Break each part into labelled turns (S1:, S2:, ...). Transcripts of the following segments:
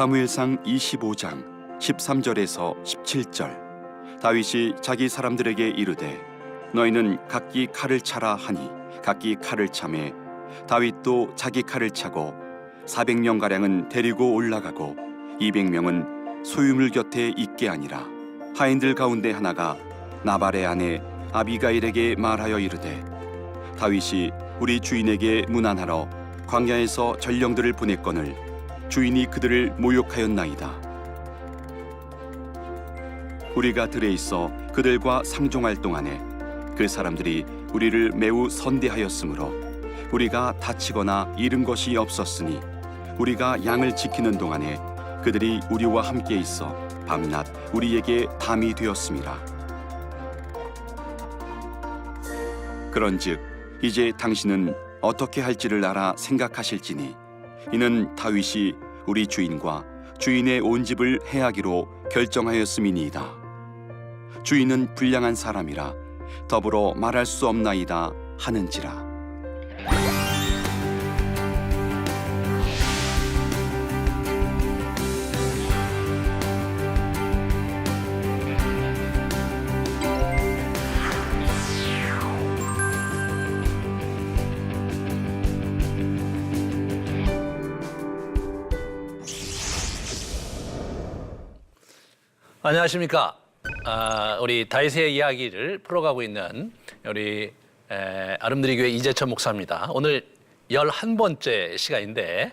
S1: 사무엘상 25장 13절에서 17절. 다윗이 자기 사람들에게 이르되 너희는 각기 칼을 차라 하니 각기 칼을 차매 다윗도 자기 칼을 차고 400명가량은 데리고 올라가고 200명은 소유물 곁에 있게 아니라 하인들 가운데 하나가 나발의 아내 아비가일에게 말하여 이르되 다윗이 우리 주인에게 문안하러 광야에서 전령들을 보냈거늘 주인이 그들을 모욕하였나이다. 우리가 들에 있어 그들과 상종할 동안에 그 사람들이 우리를 매우 선대하였으므로 우리가 다치거나 잃은 것이 없었으니 우리가 양을 지키는 동안에 그들이 우리와 함께 있어 밤낮 우리에게 담이 되었음이라. 그런즉 이제 당신은 어떻게 할지를 알아 생각하실지니 이는 다윗이 우리 주인과 주인의 온 집을 해하기로 결정하였음이니이다. 주인은 불량한 사람이라 더불어 말할 수 없나이다 하는지라.
S2: 안녕하십니까. 우리 다윗의 이야기를 풀어가고 있는 우리 아름드리 교회 이재천 목사입니다. 오늘 11번째 시간인데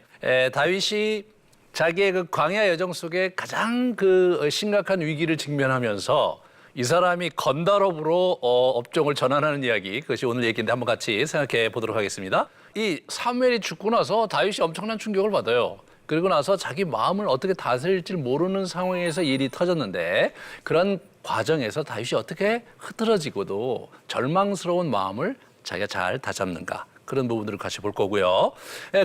S2: 다윗이 자기의 그 광야 여정 속에 가장 그 심각한 위기를 직면하면서 이 사람이 건달업으로 업종을 전환하는 이야기, 그것이 오늘 얘기인데 한번 같이 생각해 보도록 하겠습니다. 이 사무엘이 죽고 나서 다윗이 엄청난 충격을 받아요. 그리고 나서 자기 마음을 어떻게 다스릴지 모르는 상황에서 일이 터졌는데 그런 과정에서 다윗이 어떻게 흐트러지고도 절망스러운 마음을 자기가 잘 다잡는가, 그런 부분들을 같이 볼 거고요.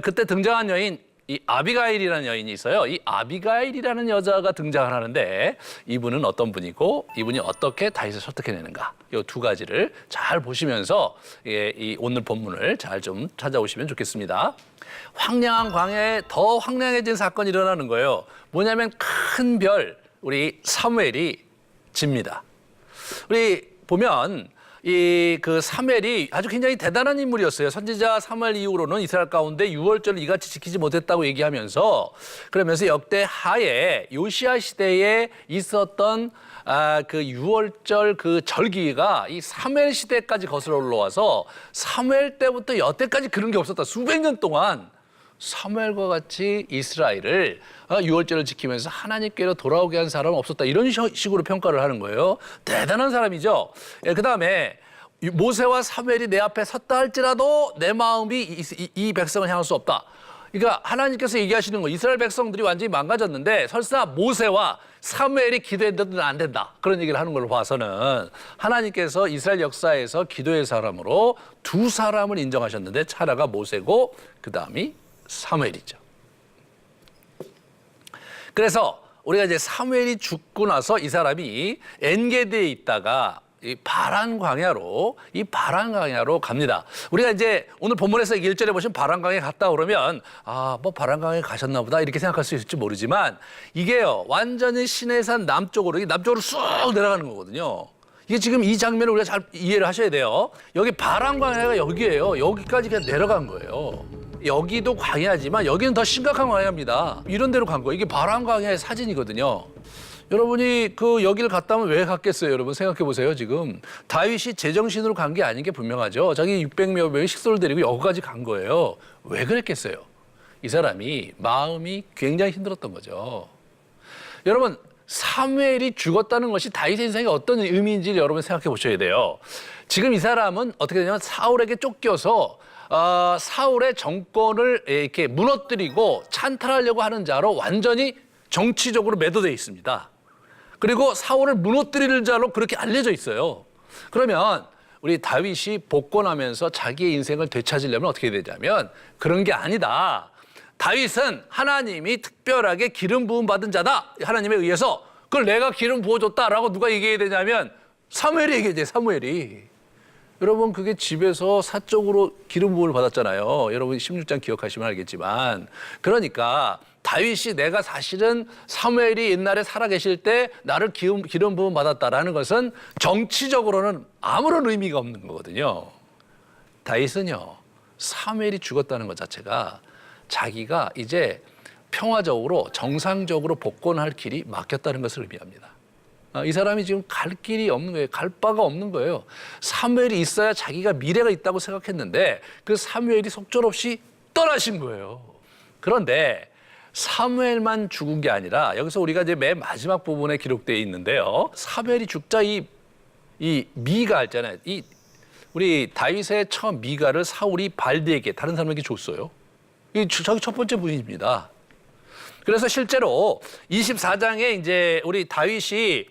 S2: 그때 등장한 여인, 이 아비가일이라는 여인이 있어요. 이 아비가일이라는 여자가 등장을 하는데 이분은 어떤 분이고 이분이 어떻게 다윗을 설득해내는가, 이 두 가지를 잘 보시면서 이 오늘 본문을 잘 좀 찾아오시면 좋겠습니다. 황량한 광야에 더 황량해진 사건이 일어나는 거예요. 뭐냐면 큰 별, 우리 사무엘이 집니다. 우리 보면 이 그 사무엘이 아주 굉장히 대단한 인물이었어요. 선지자 사무엘 이후로는 이스라엘 가운데 유월절을 이같이 지키지 못했다고 얘기하면서, 그러면서 역대 하에 요시야 시대에 있었던 그 유월절 그 절기가 이 사무엘 시대까지 거슬러 올라와서 사무엘 때부터 여태까지 그런 게 없었다. 수백 년 동안 사무엘과 같이 이스라엘을 유월절을 지키면서 하나님께로 돌아오게 한 사람은 없었다. 이런 식으로 평가를 하는 거예요. 대단한 사람이죠. 그 다음에 모세와 사무엘이 내 앞에 섰다 할지라도 내 마음이 이 백성을 향할 수 없다. 그러니까 하나님께서 얘기하시는 거, 이스라엘 백성들이 완전히 망가졌는데 설사 모세와 사무엘이 기도했는데도 안 된다, 그런 얘기를 하는 걸로 봐서는 하나님께서 이스라엘 역사에서 기도의 사람으로 두 사람을 인정하셨는데 차라가 모세고 그 다음이 사무엘이죠. 그래서 우리가 이제 사무엘이 죽고 나서 이 사람이 엔게디에 있다가 이 바란 광야로 갑니다. 우리가 이제 오늘 본문에서 1절에 보시면 바란 광야에 갔다 그러면 뭐 바란 광야에 가셨나 보다 이렇게 생각할 수 있을지 모르지만 이게요, 완전히 시내산 남쪽으로 쑥 내려가는 거거든요. 이게 지금 이 장면을 우리가 잘 이해를 하셔야 돼요. 여기 바란 광야가 여기예요. 여기까지 그냥 내려간 거예요. 여기도 광야지만 여기는 더 심각한 광야입니다. 이런 데로 간 거예요. 이게 바란 광야의 사진이거든요. 여러분이 그 여기를 갔다면 왜 갔겠어요? 여러분 생각해 보세요. 지금 다윗이 제정신으로 간 게 아닌 게 분명하죠. 자기 600여 명의 식솔을 데리고 여기까지 간 거예요. 왜 그랬겠어요? 이 사람이 마음이 굉장히 힘들었던 거죠. 여러분, 사무엘이 죽었다는 것이 다윗의 인생에 어떤 의미인지 여러분 생각해 보셔야 돼요. 지금 이 사람은 어떻게 되냐면 사울에게 쫓겨서 사울의 정권을 이렇게 무너뜨리고 찬탈하려고 하는 자로 완전히 정치적으로 매도되어 있습니다. 그리고 사울을 무너뜨릴 자로 그렇게 알려져 있어요. 그러면 우리 다윗이 복권하면서 자기의 인생을 되찾으려면 어떻게 되냐면 그런 게 아니다. 다윗은 하나님이 특별하게 기름 부음 받은 자다. 하나님에 의해서 그걸 내가 기름 부어줬다라고 누가 얘기해야 되냐면 사무엘이 얘기해야 사무엘이. 여러분 그게 집에서 사적으로 기름 부음을 받았잖아요. 여러분 16장 기억하시면 알겠지만. 그러니까 다윗이 내가 사실은 사무엘이 옛날에 살아계실 때 나를 기름 부음 받았다라는 것은 정치적으로는 아무런 의미가 없는 거거든요. 다윗은요, 사무엘이 죽었다는 것 자체가 자기가 이제 평화적으로 정상적으로 복권할 길이 막혔다는 것을 의미합니다. 이 사람이 지금 갈 길이 없는 거예요. 갈 바가 없는 거예요. 사무엘이 있어야 자기가 미래가 있다고 생각했는데 그 사무엘이 속절없이 떠나신 거예요. 그런데 사무엘만 죽은 게 아니라 여기서 우리가 이제 맨 마지막 부분에 기록되어 있는데요. 사무엘이 죽자 이 미가 있잖아요. 우리 다윗의 처 미가를 사울이 발디에게 다른 사람에게 줬어요. 이 자기 첫 번째 부인입니다. 그래서 실제로 24장에 이제 우리 다윗이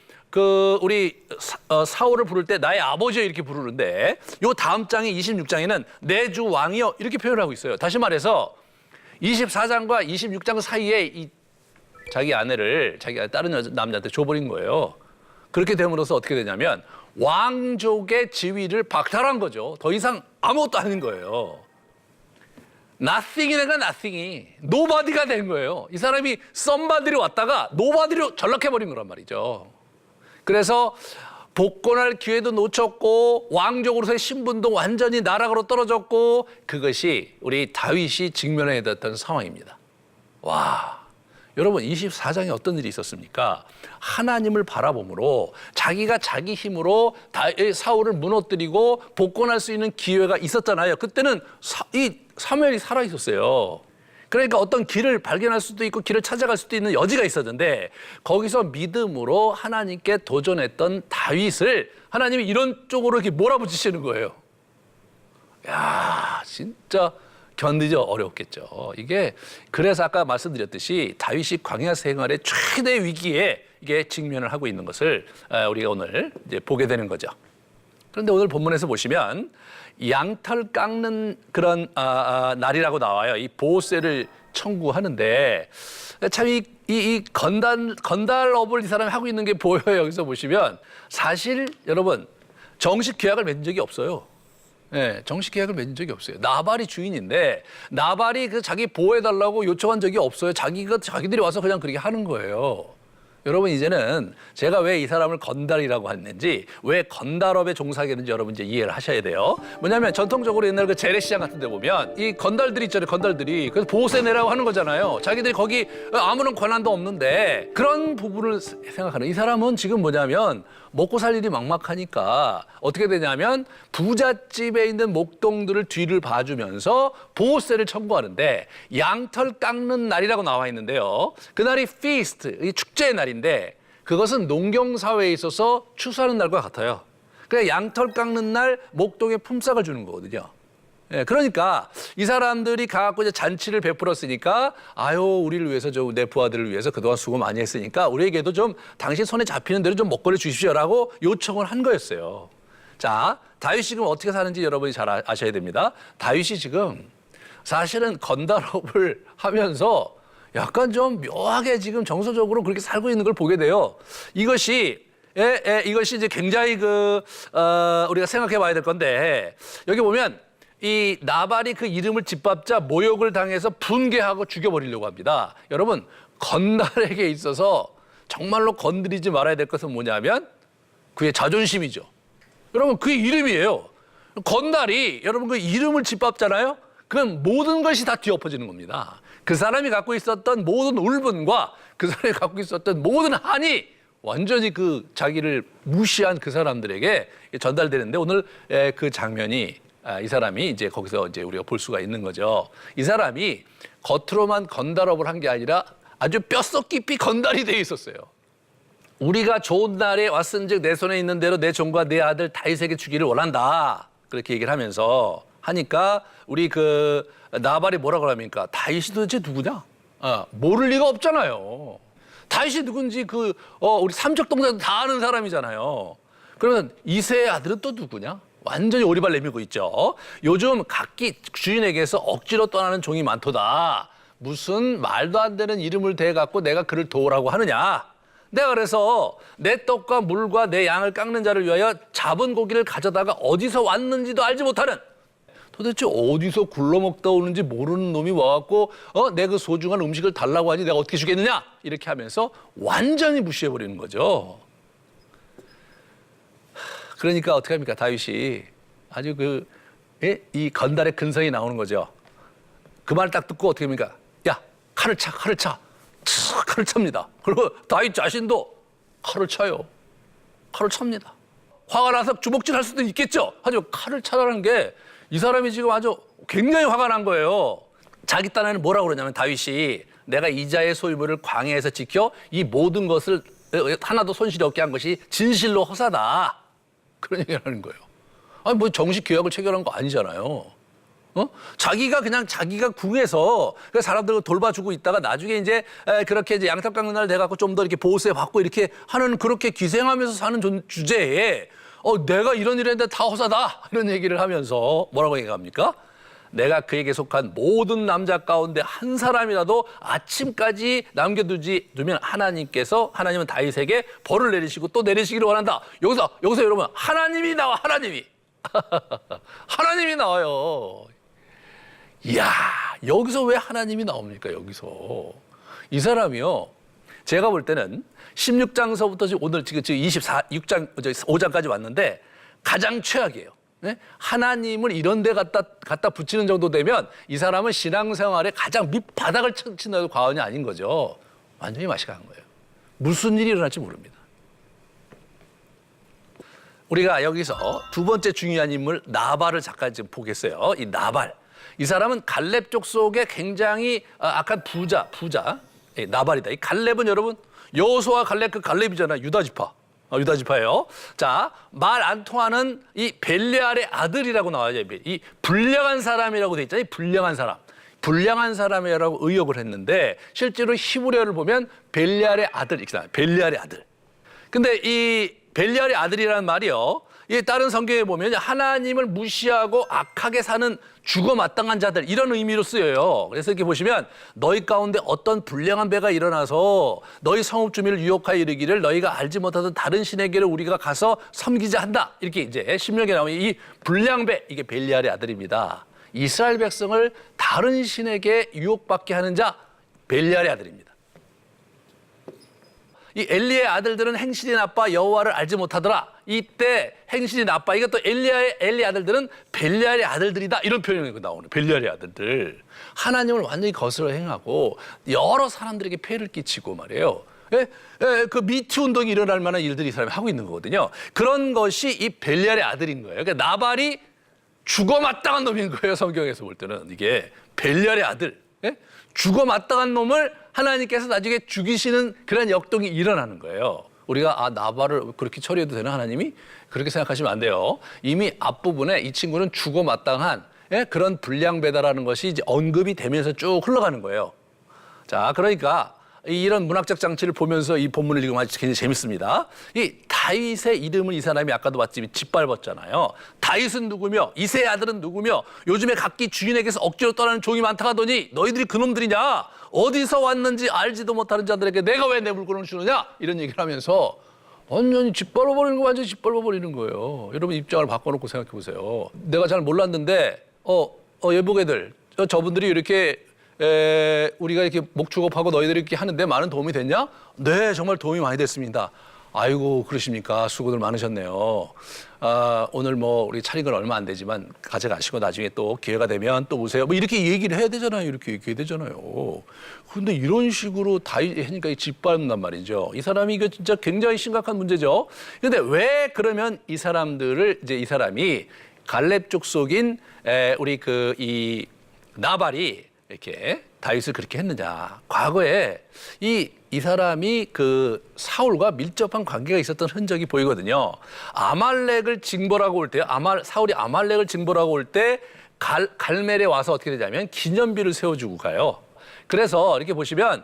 S2: 우리 사울을 부를 때 나의 아버지여 이렇게 부르는데 요 다음 장에 26장에는 내 주 왕이여 이렇게 표현하고 있어요. 다시 말해서 24장과 26장 사이에 자기 아내를 자기가 다른 남자한테 줘버린 거예요. 그렇게 됨으로써 어떻게 되냐면 왕족의 지위를 박탈한 거죠. 더 이상 아무것도 아닌 거예요. nothing이 내가 nothing이 nobody가 된 거예요. 이 사람이 somebody로 왔다가 nobody로 전락해버린 거란 말이죠. 그래서 복권할 기회도 놓쳤고 왕족으로서의 신분도 완전히 나락으로 떨어졌고 그것이 우리 다윗이 직면해야 됐던 상황입니다. 와, 여러분 24장에 어떤 일이 있었습니까? 하나님을 바라봄으로 자기가 자기 힘으로 사울을 무너뜨리고 복권할 수 있는 기회가 있었잖아요. 그때는 이 사무엘이 살아 있었어요. 그러니까 어떤 길을 발견할 수도 있고 길을 찾아갈 수도 있는 여지가 있었는데 거기서 믿음으로 하나님께 도전했던 다윗을 하나님이 이런 쪽으로 이렇게 몰아붙이시는 거예요. 야, 진짜 견디기 어려웠겠죠. 이게 그래서 아까 말씀드렸듯이 다윗이 광야 생활의 최대 위기에 이게 직면을 하고 있는 것을 우리가 오늘 이제 보게 되는 거죠. 그런데 오늘 본문에서 보시면 양털 깎는 그런 날이라고 나와요. 이 보호세를 청구하는데 참 이 건달업을 이 사람이 하고 있는 게 보여요. 여기서 보시면 사실 여러분 정식 계약을 맺은 적이 없어요. 네, 정식 계약을 맺은 적이 없어요. 나발이 주인인데 나발이 자기 보호해달라고 요청한 적이 없어요. 자기들이 와서 그냥 그렇게 하는 거예요. 여러분 이제는 제가 왜 이 사람을 건달이라고 했는지 왜 건달업에 종사하겠는지 여러분 이제 이해를 하셔야 돼요. 뭐냐면 전통적으로 옛날 그 재래시장 같은 데 보면 이 건달들이 있잖아요. 건달들이 그래서 보호세 내라고 하는 거잖아요. 자기들이 거기 아무런 권한도 없는데 그런 부분을 생각하는 이 사람은 지금 뭐냐면 먹고 살 일이 막막하니까 어떻게 되냐면 부잣집에 있는 목동들을 뒤를 봐주면서 보호세를 청구하는데 양털 깎는 날이라고 나와 있는데요. 그날이 feast, 이 축제의 날인데 그것은 농경사회에 있어서 추수하는 날과 같아요. 그래서 양털 깎는 날 목동에 품삯을 주는 거거든요. 예, 그러니까 이 사람들이 가갖고 이제 잔치를 베풀었으니까 아유 우리를 위해서 내 부하들을 위해서 그동안 수고 많이 했으니까 우리에게도 좀 당신 손에 잡히는 대로 좀 먹거리 주십시오라고 요청을 한 거였어요. 자, 다윗이 지금 어떻게 사는지 여러분이 잘 아셔야 됩니다. 다윗이 지금 사실은 건달업을 하면서 약간 좀 묘하게 지금 정서적으로 그렇게 살고 있는 걸 보게 돼요. 이것이 이제 굉장히 우리가 생각해 봐야 될 건데 여기 보면 이 나발이 그 이름을 짓밟자 모욕을 당해서 분개하고 죽여버리려고 합니다. 여러분 건달에게 있어서 정말로 건드리지 말아야 될 것은 뭐냐면 그의 자존심이죠. 여러분 그의 이름이에요. 건달이 여러분 그 이름을 짓밟잖아요. 그럼 모든 것이 다 뒤엎어지는 겁니다. 그 사람이 갖고 있었던 모든 울분과 그 사람이 갖고 있었던 모든 한이 완전히 자기를 무시한 그 사람들에게 전달되는데 오늘 그 장면이 이 사람이 이제 거기서 이제 우리가 볼 수가 있는 거죠. 이 사람이 겉으로만 건달업을 한 게 아니라 아주 뼛속 깊이 건달이 되어 있었어요. 우리가 좋은 날에 왔은즉 내 손에 있는 대로 내 종과 내 아들 다윗에게 주기를 원한다. 그렇게 얘기를 하니까 우리 나발이 뭐라고 합니까? 다윗이 도대체 누구냐? 모를 리가 없잖아요. 다윗이 누군지 우리 삼척동자도 다 아는 사람이잖아요. 그러면 이새의 아들은 또 누구냐? 완전히 오리발 내밀고 있죠. 요즘 각기 주인에게서 억지로 떠나는 종이 많도다. 무슨 말도 안 되는 이름을 대갖고 내가 그를 도우라고 하느냐. 내가 그래서 내 떡과 물과 내 양을 깎는 자를 위하여 잡은 고기를 가져다가 어디서 왔는지도 알지 못하는 도대체 어디서 굴러먹다 오는지 모르는 놈이 와갖고 내 그 소중한 음식을 달라고 하니 내가 어떻게 주겠느냐 이렇게 하면서 완전히 무시해버리는 거죠. 그러니까 어떻게 합니까? 다윗이 아주 이 건달의 근성이 나오는 거죠. 그 말 딱 듣고 어떻게 합니까? 야, 칼을 차. 칼을 찹니다. 그리고 다윗 자신도 칼을 차요. 칼을 찹니다. 화가 나서 주먹질 할 수도 있겠죠. 하지만 칼을 차라는 게 이 사람이 지금 아주 굉장히 화가 난 거예요. 자기 딴에는 뭐라고 그러냐면 다윗이 내가 이자의 소유물을 광야에서 지켜 이 모든 것을 하나도 손실이 없게 한 것이 진실로 허사다. 그런 얘기를 하는 거예요. 아니 뭐 정식 계약을 체결한 거 아니잖아요. 자기가 궁에서 사람들 돌봐주고 있다가 나중에 이제 그렇게 이제 양탑강날 돼갖고 좀 더 이렇게 보호세 받고 이렇게 하는 그렇게 기생하면서 사는 주제에 내가 이런 일 했는데 다 허사다 이런 얘기를 하면서 뭐라고 얘기합니까? 내가 그에게 속한 모든 남자 가운데 한 사람이라도 아침까지 남겨두면 하나님은 다윗에게 벌을 내리시고 또 내리시기를 원한다. 여기서 여러분 하나님이 나와. 하나님이 나와요. 이야, 여기서 왜 하나님이 나옵니까? 여기서 이 사람이요. 제가 볼 때는 16장서부터 오늘 지금 5장까지 왔는데 가장 최악이에요. 네? 하나님을 이런 데 갖다 붙이는 정도 되면 이 사람은 신앙생활에 가장 밑바닥을 친다도 과언이 아닌 거죠. 완전히 맛이 간 거예요. 무슨 일이 일어날지 모릅니다. 우리가 여기서 두 번째 중요한 인물 나발을 잠깐 지금 보겠어요. 이 나발. 이 사람은 갈렙 족속의 굉장히 악한 부자. 나발이다. 이 갈렙은 여러분 여호수아 갈렙 그 갈렙이잖아요. 유다지파예요. 자, 말 안 통하는 이 벨레알의 아들이라고 나와요. 이 불량한 사람이라고 돼 있잖아요. 불량한 사람이라고 의역을 했는데 실제로 히브리어를 보면 벨레알의 아들 이렇게 벨레알의 아들. 근데 이 벨레알의 아들이라는 말이요. 이 다른 성경에 보면 하나님을 무시하고 악하게 사는 죽어마땅한 자들 이런 의미로 쓰여요. 그래서 이렇게 보시면 너희 가운데 어떤 불량한 배가 일어나서 너희 성읍 주민을 유혹하여 이르기를 너희가 알지 못하던 다른 신에게를 우리가 가서 섬기자 한다. 이렇게 이제 신명기에 나오는 이 불량배 이게 벨리알의 아들입니다. 이스라엘 백성을 다른 신에게 유혹받게 하는 자 벨리알의 아들입니다. 이 엘리의 아들들은 행실이 나빠 여호와를 알지 못하더라. 이때 행실이 나빠. 이것도 엘리 아들들은 벨리알의 아들들이다. 이런 표현이 나오는 벨리알의 아들들. 하나님을 완전히 거스러 행하고 여러 사람들에게 폐해를 끼치고 말이에요. 그 미투 운동이 일어날 만한 일들이 이 사람이 하고 있는 거거든요. 그런 것이 이 벨리알의 아들인 거예요. 그러니까 나발이 죽어마땅한 놈인 거예요. 성경에서 볼 때는 이게 벨리알의 아들. 죽어마땅한 놈을 하나님께서 나중에 죽이시는 그런 역동이 일어나는 거예요. 우리가 나발을 그렇게 처리해도 되나 하나님이? 그렇게 생각하시면 안 돼요. 이미 앞부분에 이 친구는 죽어마땅한 그런 불량배다라는 것이 이제 언급이 되면서 쭉 흘러가는 거예요. 자, 그러니까 이런 문학적 장치를 보면서 이 본문을 읽으면 아주 굉장히 재밌습니다. 이 다윗의 이름을 이 사람이 아까도 봤지만 짓밟았잖아요. 다윗은 누구며 이새의 아들은 누구며 요즘에 각기 주인에게서 억지로 떠나는 종이 많다 하더니 너희들이 그놈들이냐? 어디서 왔는지 알지도 못하는 자들에게 내가 왜 내 물건을 주느냐? 이런 얘기를 하면서 완전히 짓밟아버리는 거예요. 여러분 입장을 바꿔놓고 생각해 보세요. 내가 잘 몰랐는데 예복애들 저분들이 이렇게 우리가 이렇게 목축업하고 너희들이 이렇게 하는데 많은 도움이 됐냐? 네, 정말 도움이 많이 됐습니다. 아이고, 그러십니까? 수고들 많으셨네요. 오늘 뭐 우리 차린 건 얼마 안 되지만 가져가시고 나중에 또 기회가 되면 또 오세요. 뭐 이렇게 얘기를 해야 되잖아요. 이렇게 얘기해야 되잖아요. 근데 이런 식으로 다 하니까 짓밟는단 말이죠. 이 사람이 이거 진짜 굉장히 심각한 문제죠. 근데 왜 그러면 이 사람이 갈렙 족속인 우리 이 나발이 이렇게 다윗을 그렇게 했느냐. 과거에 이 사람이 그 사울과 밀접한 관계가 있었던 흔적이 보이거든요. 아말렉을 징벌하고 올 때, 사울이 아말렉을 징벌하고 올 때 갈멜에 와서 어떻게 되냐면 기념비를 세워주고 가요. 그래서 이렇게 보시면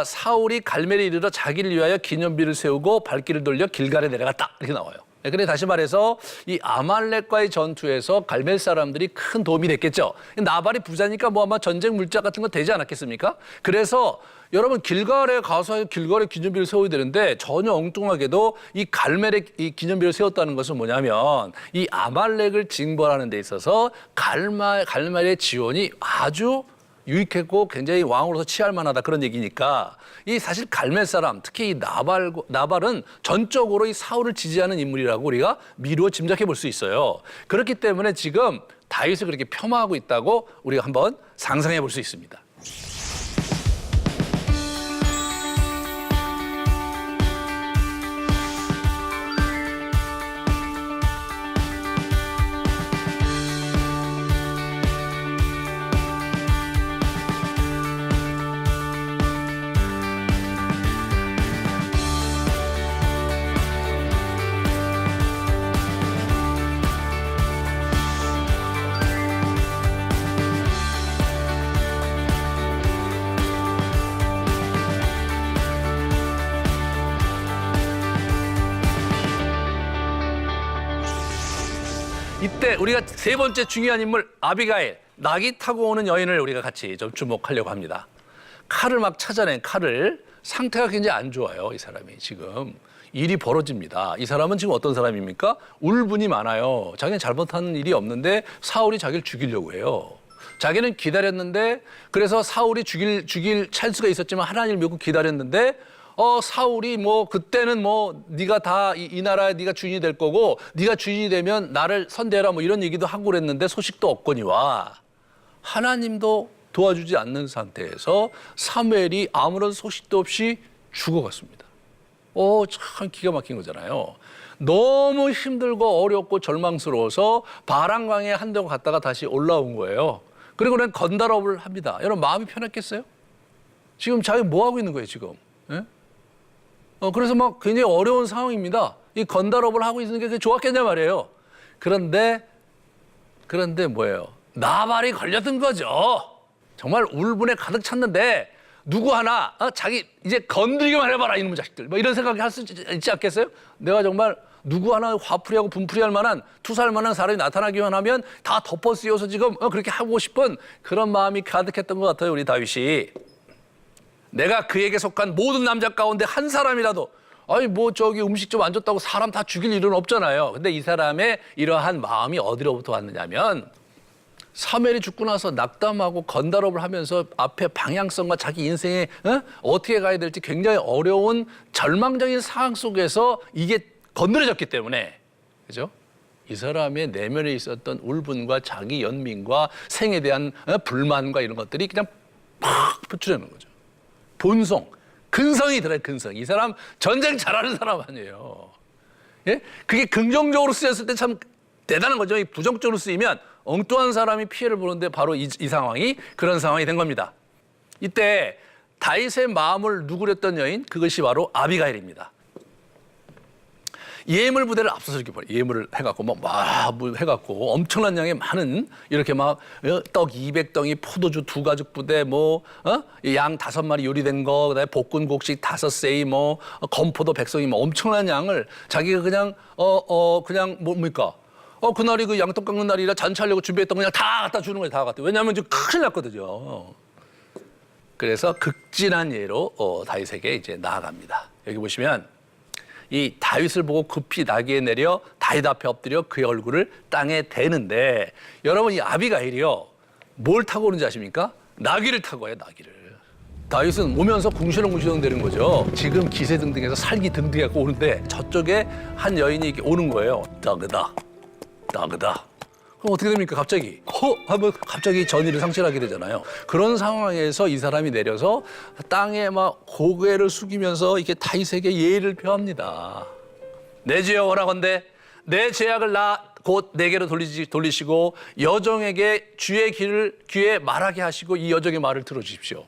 S2: 사울이 갈멜에 이르러 자기를 위하여 기념비를 세우고 발길을 돌려 길갈에 내려갔다. 이렇게 나와요. 근데 다시 말해서 이 아말렉과의 전투에서 갈멜 사람들이 큰 도움이 됐겠죠. 나발이 부자니까 뭐 아마 전쟁 물자 같은 거 되지 않았겠습니까? 그래서 여러분 길갈에 가서 길갈의 기념비를 세워야 되는데 전혀 엉뚱하게도 이 갈멜의 이 기념비를 세웠다는 것은 뭐냐면 이 아말렉을 징벌하는 데 있어서 갈멜의 지원이 아주 유익했고 굉장히 왕으로서 취할 만하다 그런 얘기니까 이 사실 갈멜 사람 특히 이 나발은 전적으로 이 사울을 지지하는 인물이라고 우리가 미루어 짐작해 볼 수 있어요. 그렇기 때문에 지금 다윗을 그렇게 폄하하고 있다고 우리가 한번 상상해 볼 수 있습니다. 이때 우리가 세 번째 중요한 인물 아비가일, 낙이 타고 오는 여인을 우리가 같이 좀 주목하려고 합니다. 칼을 막 찾아낸 칼을 상태가 굉장히 안 좋아요. 이 사람이 지금 일이 벌어집니다. 이 사람은 지금 어떤 사람입니까? 울분이 많아요. 자기는 잘못한 일이 없는데 사울이 자기를 죽이려고 해요. 자기는 기다렸는데 그래서 사울이 죽일 찬스가 있었지만 하나님을 믿고 기다렸는데 사울이 뭐 그때는 뭐 네가 다 이 나라에 네가 주인이 될 거고 네가 주인이 되면 나를 선대해라 뭐 이런 얘기도 하고 그랬는데 소식도 없거니와 하나님도 도와주지 않는 상태에서 사무엘이 아무런 소식도 없이 죽어갔습니다. 참 기가 막힌 거잖아요. 너무 힘들고 어렵고 절망스러워서 바람강에 한동 갔다가 다시 올라온 거예요. 그리고 그냥 건달업을 합니다. 여러분 마음이 편했겠어요? 지금 자기 뭐 하고 있는 거예요 지금? 예? 그래서 막 굉장히 어려운 상황입니다. 이 건달업을 하고 있는 게 그게 좋았겠냐 말이에요. 그런데 뭐예요? 나발이 걸렸던 거죠. 정말 울분에 가득 찼는데 누구 하나 자기 이제 건드리기만 해봐라 이놈의 자식들 뭐 이런 생각이 할 수 있지 않겠어요? 내가 정말 누구 하나 화풀이하고 분풀이할 만한 투사할 만한 사람이 나타나기만 하면 다 덮어 씌워서 지금 그렇게 하고 싶은 그런 마음이 가득했던 것 같아요. 우리 다윗이. 내가 그에게 속한 모든 남자 가운데 한 사람이라도 음식 좀 안 줬다고 사람 다 죽일 일은 없잖아요. 근데 이 사람의 이러한 마음이 어디로부터 왔느냐면 사무엘이 죽고 나서 낙담하고 건달업을 하면서 앞에 방향성과 자기 인생에 어떻게 가야 될지 굉장히 어려운 절망적인 상황 속에서 이게 건드려졌기 때문에 그죠? 이 사람의 내면에 있었던 울분과 자기 연민과 생에 대한 불만과 이런 것들이 그냥 팍 표출되는 거죠. 본성, 근성이 들어요, 근성. 이 사람 전쟁 잘하는 사람 아니에요. 예? 그게 긍정적으로 쓰였을 때 참 대단한 거죠. 부정적으로 쓰이면 엉뚱한 사람이 피해를 보는데 바로 이 상황이 그런 상황이 된 겁니다. 이때 다윗의 마음을 누그렸던 여인, 그것이 바로 아비가일입니다. 예물 부대를 앞서서 이렇게 예물을 해갖고 해갖고 엄청난 양의 많은 이렇게 막 떡 200덩이, 포도주 2가죽 부대, 양 5마리 요리된 거, 그다음에 볶은 곡식 5세이, 건포도 100송이, 엄청난 양을 자기가 그냥 그날이 그 양떡 깎는 날이라 잔치하려고 준비했던 거 그냥 다 갖다 주는 거예요. 다 갖다. 왜냐하면 지금 큰일 났거든요. 그래서 극진한 예로 다윗에게 이제 나아갑니다. 여기 보시면. 이 다윗을 보고 급히 나귀에 내려 다윗 앞에 엎드려 그의 얼굴을 땅에 대는데 여러분 이 아비가일이요 뭘 타고 오는지 아십니까? 나귀를 타고 와요. 나귀를. 다윗은 오면서 궁시렁궁시렁 되는 거죠. 지금 기세등등해서 살기 등등해서 오는데 저쪽에 한 여인이 이렇게 오는 거예요. 따그다. 그럼 어떻게 됩니까? 갑자기 하면 갑자기 전의를 상실하게 되잖아요. 그런 상황에서 이 사람이 내려서 땅에 막 고개를 숙이면서 이렇게 다윗에게 예의를 표합니다. 내 죄여 오라건대 내 죄악을 곧 내게로 돌리시고 여종에게 주의 길을 귀에 말하게 하시고 이 여종의 말을 들어주십시오.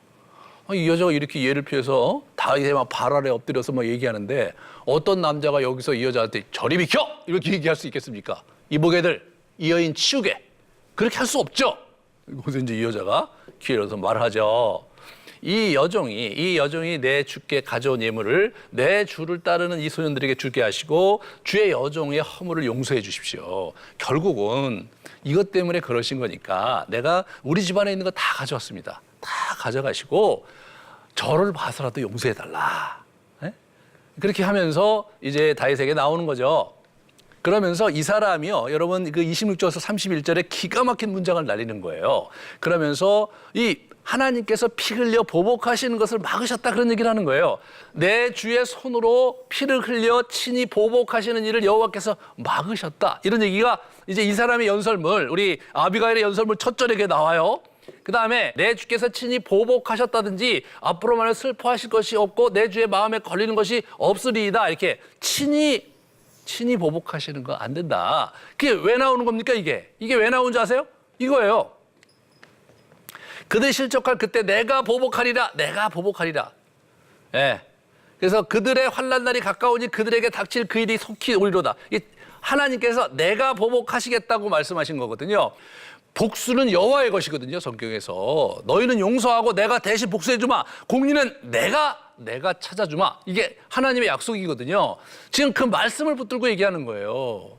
S2: 이 여자가 이렇게 예를 표해서 다윗의 막 발 아래 엎드려서 막 얘기하는데 어떤 남자가 여기서 이 여자한테 저리 비켜 이렇게 얘기할 수 있겠습니까? 이보게들 이 여인 치우게 그렇게 할 수 없죠. 그래서 이제 이 여자가 기회를 얻어서 말하죠. 이 여종이 내 주께 가져온 예물을 내 주를 따르는 이 소년들에게 주게 하시고 주의 여종의 허물을 용서해 주십시오. 결국은 이것 때문에 그러신 거니까 내가 우리 집안에 있는 거 다 가져왔습니다. 다 가져가시고 저를 봐서라도 용서해 달라. 그렇게 하면서 이제 다윗에게 나오는 거죠. 그러면서 이 사람이요, 여러분 그 26절에서 31절에 기가 막힌 문장을 날리는 거예요. 그러면서 이 하나님께서 피 흘려 보복하시는 것을 막으셨다 그런 얘기를 하는 거예요. 내 주의 손으로 피를 흘려 친히 보복하시는 일을 여호와께서 막으셨다. 이런 얘기가 이제 이 사람의 연설문, 우리 아비가일의 연설문 첫 절에 나와요. 그 다음에 내 주께서 친히 보복하셨다든지 앞으로 만에 슬퍼하실 것이 없고 내 주의 마음에 걸리는 것이 없으리이다. 이렇게 친히 보복하시는 거 안 된다. 그게 왜 나오는 겁니까 이게? 이게 왜 나오는지 아세요? 이거예요. 그들 실족할 그때 내가 보복하리라. 예. 그래서 그들의 환난 날이 가까우니 그들에게 닥칠 그 일이 속히 오리로다. 하나님께서 내가 보복하시겠다고 말씀하신 거거든요. 복수는 여호와의 것이거든요. 성경에서 너희는 용서하고 내가 대신 복수해 주마. 공리는 내가 찾아주마. 이게 하나님의 약속이거든요. 지금 그 말씀을 붙들고 얘기하는 거예요.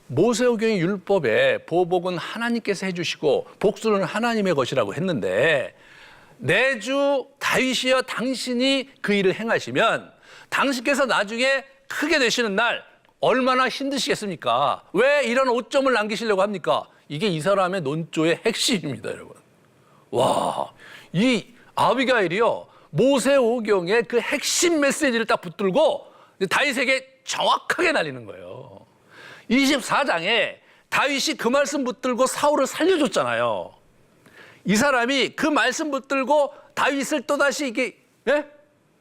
S2: 모세오경의 율법에 보복은 하나님께서 해주시고 복수는 하나님의 것이라고 했는데 내 주 다윗이여 당신이 그 일을 행하시면 당신께서 나중에 크게 되시는 날 얼마나 힘드시겠습니까? 왜 이런 오점을 남기시려고 합니까? 이게 이 사람의 논조의 핵심입니다, 여러분. 와, 이 아비가일이요, 모세오경의 그 핵심 메시지를 딱 붙들고 다윗에게 정확하게 날리는 거예요. 24장에 다윗이 그 말씀 붙들고 사울을 살려줬잖아요. 이 사람이 그 말씀 붙들고 다윗을 또다시 이게, 예?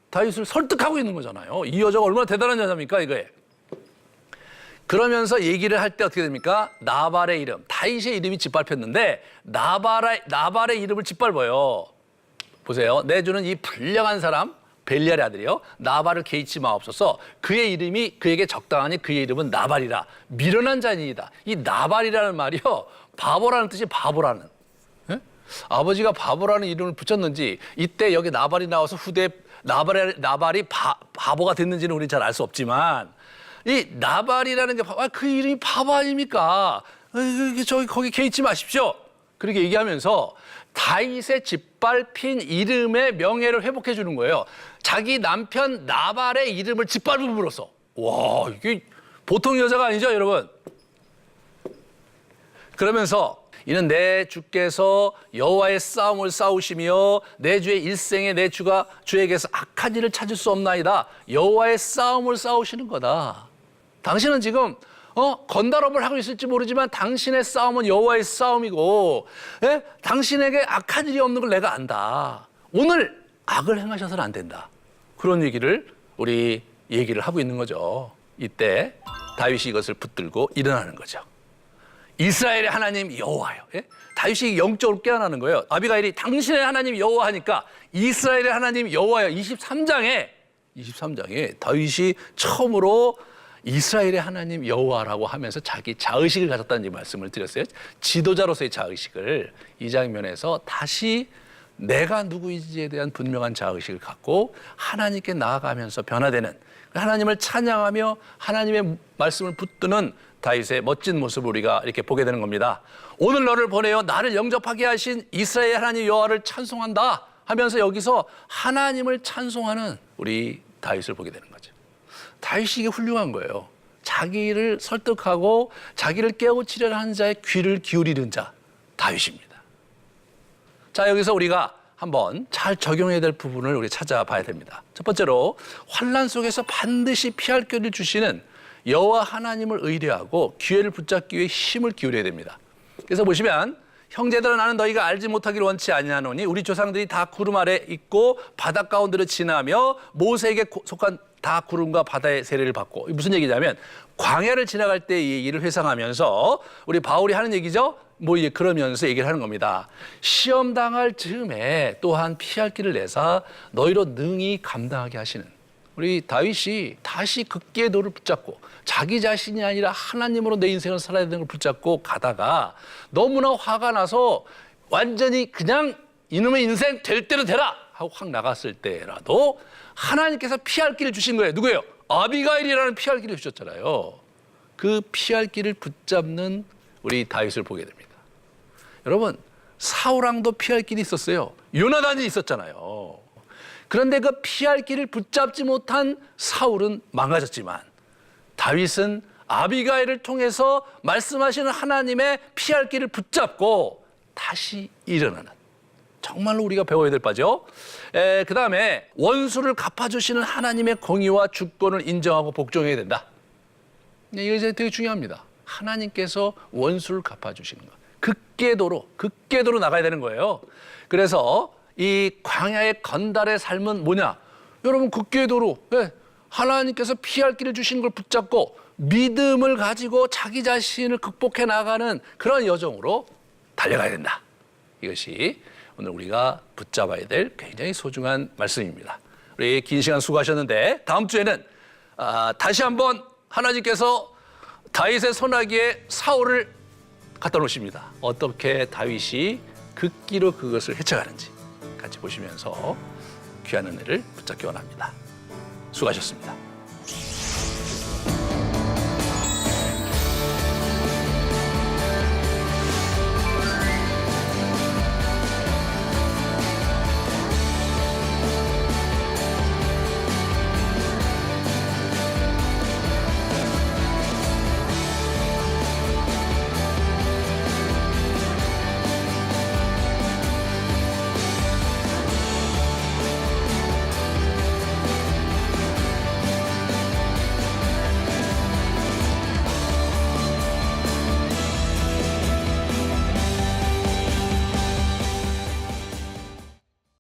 S2: 다윗을 설득하고 있는 거잖아요. 이 여자가 얼마나 대단한 여자입니까, 이거에. 그러면서 얘기를 할 때 어떻게 됩니까? 나발의 이름, 다윗의 이름이 짓밟혔는데 나발의 이름을 짓밟아요. 보세요. 내 주는 이 불량한 사람, 벨리알의 아들이요, 나발을 개의치 마옵소서. 그의 이름이 그에게 적당하니 그의 이름은 나발이라. 미련한 자니이다. 이 나발이라는 말이요, 바보라는 뜻이 바보라는. 예? 아버지가 바보라는 이름을 붙였는지 이때 여기 나발이 나와서 후대 나발이 바보가 됐는지는 우리 잘 알 수 없지만 이 나발이라는 게 그 이름이 바보 아닙니까? 거기 개의치 마십시오. 그렇게 얘기하면서 다윗의 짓밟힌 이름의 명예를 회복해 주는 거예요. 자기 남편 나발의 이름을 짓밟음으로써. 와, 이게 보통 여자가 아니죠, 여러분. 그러면서 이는 내 주께서 여호와의 싸움을 싸우시며 내 주의 일생에 내 주가 주에게서 악한 일을 찾을 수 없나이다. 여호와의 싸움을 싸우시는 거다. 당신은 지금 건달업을 하고 있을지 모르지만 당신의 싸움은 여호와의 싸움이고, 예? 당신에게 악한 일이 없는 걸 내가 안다. 오늘 악을 행하셔서는 안 된다. 그런 얘기를 얘기를 하고 있는 거죠. 이때 다윗이 이것을 붙들고 일어나는 거죠. 이스라엘의 하나님 여호와요. 예? 다윗이 영적으로 깨어나는 거예요. 아비가일이 당신의 하나님 여호와 하니까 이스라엘의 하나님 여호와요. 23장에 다윗이 처음으로 이스라엘의 하나님 여호와라고 하면서 자기 자의식을 가졌다는 말씀을 드렸어요. 지도자로서의 자의식을 이 장면에서 다시 내가 누구인지에 대한 분명한 자의식을 갖고 하나님께 나아가면서 변화되는, 하나님을 찬양하며 하나님의 말씀을 붙드는 다윗의 멋진 모습을 우리가 이렇게 보게 되는 겁니다. 오늘 너를 보내어 나를 영접하게 하신 이스라엘 하나님 여호와를 찬송한다 하면서 여기서 하나님을 찬송하는 우리 다윗을 보게 되는 거죠. 다윗이 이게 훌륭한 거예요. 자기를 설득하고 자기를 깨우치려 하는 자의 귀를 기울이는 자, 다윗입니다. 자, 여기서 우리가 한번 잘 적용해야 될 부분을 우리 찾아봐야 됩니다. 첫 번째로 환난 속에서 반드시 피할 길을 주시는 여호와 하나님을 의뢰하고 기회를 붙잡기 위해 힘을 기울여야 됩니다. 그래서 보시면 형제들아 나는 너희가 알지 못하기를 원치 아니하노니 우리 조상들이 다 구름 아래 있고 바닷 가운데로 지나며 모세에게 속한 다 구름과 바다의 세례를 받고, 무슨 얘기냐면 광야를 지나갈 때 이 얘기를 회상하면서 우리 바울이 하는 얘기죠. 그러면서 얘기를 하는 겁니다. 시험 당할 즈음에 또한 피할 길을 내사 너희로 능히 감당하게 하시는, 우리 다윗이 다시 극기의 도를 붙잡고 자기 자신이 아니라 하나님으로 내 인생을 살아야 되는 걸 붙잡고 가다가 너무나 화가 나서 완전히 그냥 이놈의 인생 될 대로 되라 하고 확 나갔을 때라도 하나님께서 피할 길을 주신 거예요. 누구예요? 아비가일이라는 피할 길을 주셨잖아요. 그 피할 길을 붙잡는 우리 다윗을 보게 됩니다. 여러분, 사울왕도 피할 길이 있었어요. 요나단이 있었잖아요. 그런데 그 피할 길을 붙잡지 못한 사울은 망가졌지만 다윗은 아비가일을 통해서 말씀하시는 하나님의 피할 길을 붙잡고 다시 일어나는, 정말로 우리가 배워야 될 바죠. 그 다음에 원수를 갚아주시는 하나님의 공의와 주권을 인정하고 복종해야 된다. 이게 이제 되게 중요합니다. 하나님께서 원수를 갚아주시는 것. 극궤도로 나가야 되는 거예요. 그래서 이 광야의 건달의 삶은 뭐냐? 여러분, 극궤도로 하나님께서 피할 길을 주시는 걸 붙잡고 믿음을 가지고 자기 자신을 극복해 나가는 그런 여정으로 달려가야 된다. 이것이 오늘 우리가 붙잡아야 될 굉장히 소중한 말씀입니다. 우리 긴 시간 수고하셨는데 다음 주에는 다시 한번 하나님께서 다윗의 손아귀에 사울을 갖다 놓으십니다. 어떻게 다윗이 극기로 그것을 헤쳐가는지 같이 보시면서 귀한 은혜를 붙잡기 원합니다. 수고하셨습니다.